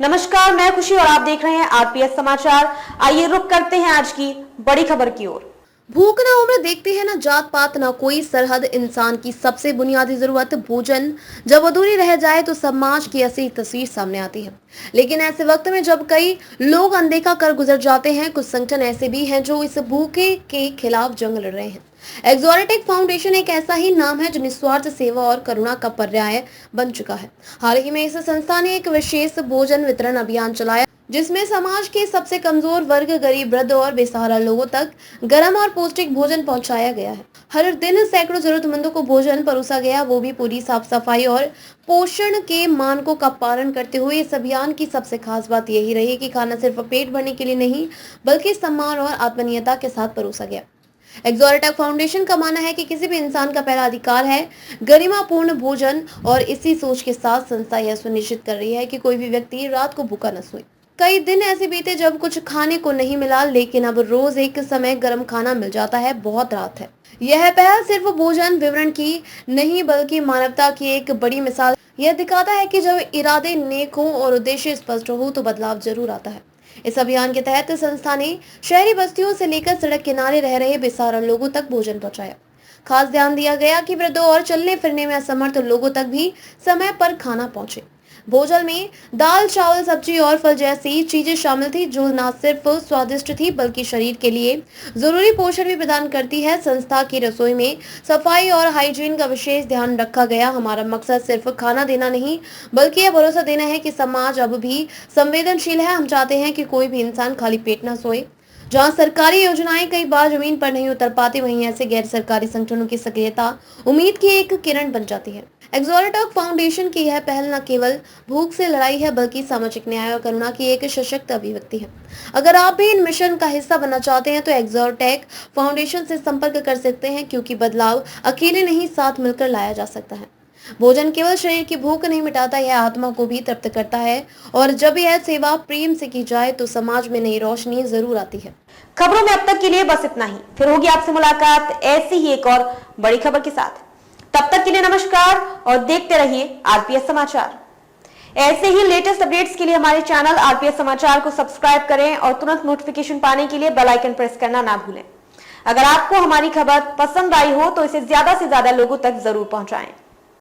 नमस्कार, मैं खुशी और आप देख रहे हैं आरपीएस समाचार। आइए रुक करते हैं आज की बड़ी खबर की ओर। भूख ना उम्र देखते हैं ना जात पात ना कोई सरहद, इंसान की सबसे बुनियादी जरूरत भोजन जब अधूरी रह जाए तो समाज की असली तस्वीर सामने आती है। लेकिन ऐसे वक्त में जब कई लोग अनदेखा कर गुजर जाते हैं, कुछ संगठन ऐसे भी हैं जो इस भूखे के खिलाफ जंग लड़ रहे हैं। एक्सोरेटिक फाउंडेशन एक ऐसा ही नाम है जो निस्वार्थ सेवा और करुणा का पर्याय बन चुका है। हाल ही में इस संस्था ने एक विशेष भोजन वितरण अभियान चलाया जिसमें समाज के सबसे कमजोर वर्ग, गरीब, वृद्ध और बेसहारा लोगों तक गर्म और पौष्टिक भोजन पहुंचाया गया है। हर दिन सैकड़ों जरूरतमंदों को भोजन परोसा गया, वो भी पूरी साफ सफाई और पोषण के मानकों का पालन करते हुए। इस अभियान की सबसे खास बात यही रही कि खाना सिर्फ पेट भरने के लिए नहीं, बल्कि सम्मान और आत्मीयता के साथ परोसा गया। एक्सोरेटिक फाउंडेशन का मानना है कि किसी भी इंसान का पहला अधिकार है गरिमापूर्ण भोजन, और इसी सोच के साथ संस्था यह सुनिश्चित कर रही है कि कोई भी व्यक्ति रात को भूखा न सोए। कई दिन ऐसे बीते जब कुछ खाने को नहीं मिला, लेकिन अब रोज एक समय गर्म खाना मिल जाता है, बहुत राहत है। यह पहल सिर्फ भोजन वितरण की नहीं, बल्कि मानवता की एक बड़ी मिसाल। यह दिखाता है कि जब इरादे नेक हो और उद्देश्य स्पष्ट हो तो बदलाव जरूर आता है। इस अभियान के तहत संस्था ने शहरी बस्तियों से लेकर सड़क किनारे रह रहे बेसहारा लोगों तक भोजन पहुंचाया। खास ध्यान दिया गया कि वृद्धों और चलने फिरने में असमर्थ लोगों तक भी समय पर खाना पहुंचे। भोजन में दाल, चावल, सब्जी और फल जैसी चीजें शामिल थी, जो न सिर्फ स्वादिष्ट थी बल्कि शरीर के लिए जरूरी पोषण भी प्रदान करती है। संस्था की रसोई में सफाई और हाइजीन का विशेष ध्यान रखा गया। हमारा मकसद सिर्फ खाना देना नहीं, बल्कि यह भरोसा देना है कि समाज अब भी संवेदनशील है। हम चाहते हैं कि कोई भी इंसान खाली पेट न सोए। जहां सरकारी योजनाएं कई बार जमीन पर नहीं उतर पाती, वहीं ऐसे गैर सरकारी संगठनों की सक्रियता उम्मीद की एक किरण बन जाती है। एक्सोरेटिक फाउंडेशन की यह पहल न केवल भूख से लड़ाई है, बल्कि सामाजिक न्याय और करुणा की एक सशक्त अभिव्यक्ति है। अगर आप भी इन मिशन का हिस्सा बनना चाहते हैं तो एक्सोरेटिक फाउंडेशन से संपर्क कर सकते हैं, क्योंकि बदलाव अकेले नहीं, साथ मिलकर लाया जा सकता है। भोजन केवल शरीर की भूख नहीं मिटाता, यह आत्मा को भी तृप्त करता है, और जब यह सेवा प्रेम से की जाए तो समाज में नई रोशनी जरूर आती है। खबरों में अब तक के लिए बस इतना ही। फिर होगी आपसे मुलाकात ऐसी ही एक और बड़ी खबर के साथ। तब तक के लिए नमस्कार और देखते रहिए आरपीएस समाचार। ऐसे ही लेटेस्ट अपडेट्स के लिए हमारे चैनल आरपीएस समाचार को सब्सक्राइब करें और तुरंत नोटिफिकेशन पाने के लिए बेल आइकन प्रेस करना ना भूलें। अगर आपको हमारी खबर पसंद आई हो तो इसे ज्यादा से ज्यादा लोगों तक जरूर पहुंचाएं।